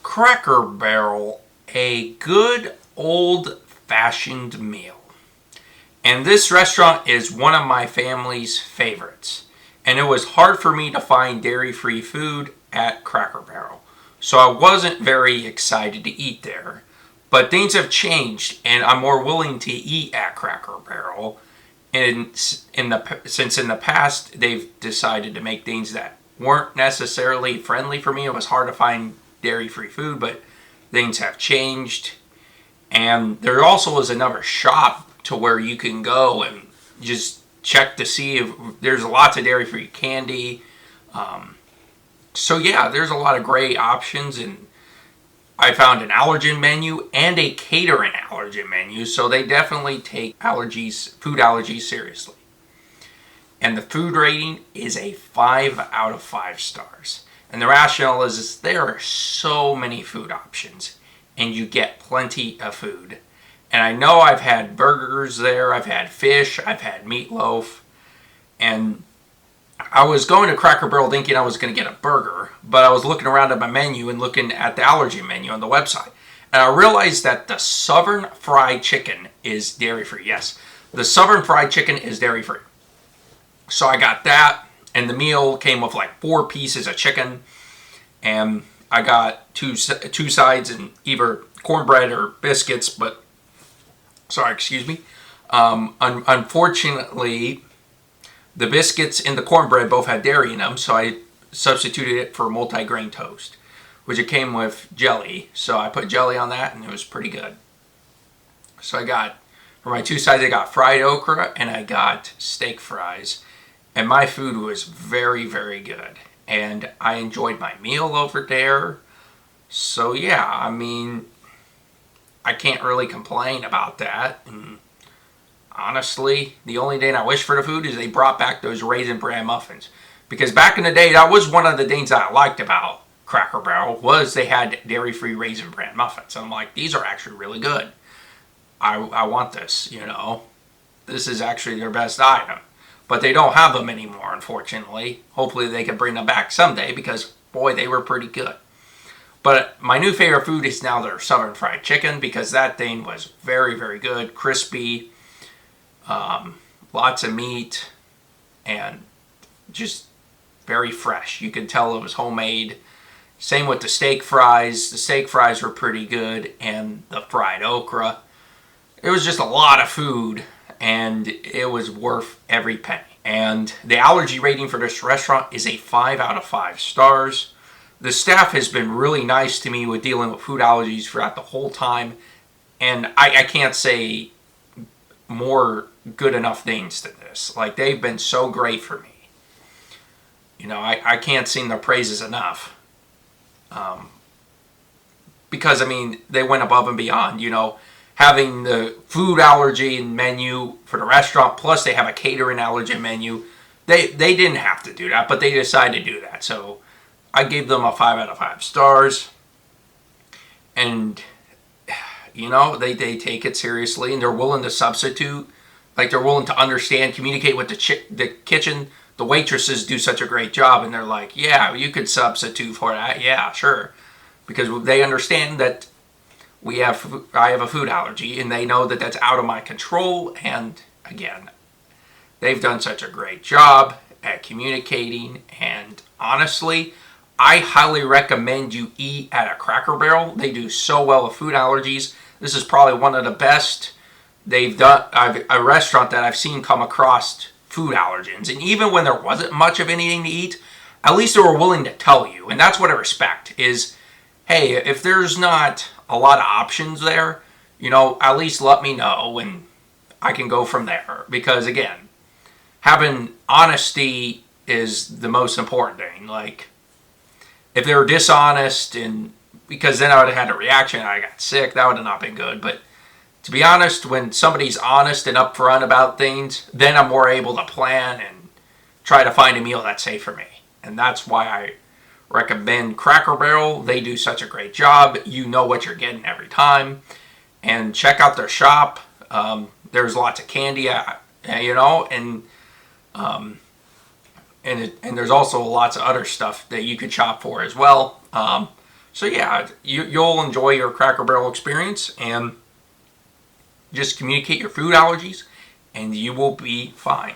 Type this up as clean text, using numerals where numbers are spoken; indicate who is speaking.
Speaker 1: Cracker Barrel, a good old-fashioned meal. And this restaurant is one of my family's favorites. And it was hard for me to find dairy-free food at Cracker Barrel. So I wasn't very excited to eat there. But things have changed, and I'm more willing to eat at Cracker Barrel. And since in the past they've decided to make things that weren't necessarily friendly for me. It was hard to find dairy-free food, but things have changed. And there also is another shop to where you can go and just check to see if there's lots of dairy-free candy. So yeah, there's a lot of great options, and I found an allergen menu and a catering allergen menu, so they definitely take food allergies seriously. And the food rating is a 5 out of 5 stars. And the rationale is there are so many food options, and you get plenty of food. And I know I've had burgers there, I've had fish, I've had meatloaf, and I was going to Cracker Barrel thinking I was going to get a burger, but I was looking around at my menu and looking at the allergy menu on the website. And I realized that the Southern Fried Chicken is dairy-free. Yes, the Southern Fried Chicken is dairy-free. So I got that, and the meal came with like 4 pieces of chicken, and I got two sides and either cornbread or biscuits, but, sorry, excuse me. Unfortunately, the biscuits and the cornbread both had dairy in them, so I substituted it for multi-grain toast, which it came with jelly. So I put jelly on that, and it was pretty good. So I got, for my 2 sides, I got fried okra, and I got steak fries. And my food was very, very good. And I enjoyed my meal over there. So yeah, I mean, I can't really complain about that. And honestly, the only thing I wish for the food is they brought back those Raisin Bran muffins. Because back in the day, that was one of the things that I liked about Cracker Barrel, was they had dairy-free Raisin Bran muffins. And I'm like, these are actually really good. I want this, you know. This is actually their best item. But they don't have them anymore, unfortunately. Hopefully they can bring them back someday, because, boy, they were pretty good. But my new favorite food is now their Southern Fried Chicken, because that thing was very, very good. Crispy. Lots of meat, and just very fresh. You could tell it was homemade. Same with the steak fries. The steak fries were pretty good, and the fried okra. It was just a lot of food, and it was worth every penny. And the allergy rating for this restaurant is a 5 out of 5 stars. The staff has been really nice to me with dealing with food allergies throughout the whole time, and I can't say more good enough things than this. Like, they've been so great for me. You know, I can't sing their praises enough. Because, I mean, they went above and beyond, you know, having the food allergy menu for the restaurant, plus they have a catering allergen menu. They didn't have to do that, but they decided to do that. So I gave them a 5 out of 5 stars. And, you know, they take it seriously, and they're willing to substitute. Like, they're willing to understand, communicate with the kitchen. The waitresses do such a great job, and they're like, yeah, you could substitute for that. Yeah, sure. Because they understand that I have a food allergy, and they know that that's out of my control. And again, they've done such a great job at communicating. And honestly, I highly recommend you eat at a Cracker Barrel. They do so well with food allergies. This is probably one of the best they've done. A restaurant that I've seen come across food allergens. And even when there wasn't much of anything to eat, at least they were willing to tell you. And that's what I respect is, hey, if there's not a lot of options there, you know, at least let me know and I can go from there. Because again, having honesty is the most important thing. Like, if they were dishonest, and because then I would have had a reaction and I got sick, that would have not been good. But to be honest, when somebody's honest and upfront about things, then I'm more able to plan and try to find a meal that's safe for me. And that's why I recommend Cracker Barrel. They do such a great job. You know what you're getting every time. And check out their shop. There's lots of candy, you know, and there's also lots of other stuff that you could shop for as well. So yeah, you'll enjoy your Cracker Barrel experience, and just communicate your food allergies and you will be fine.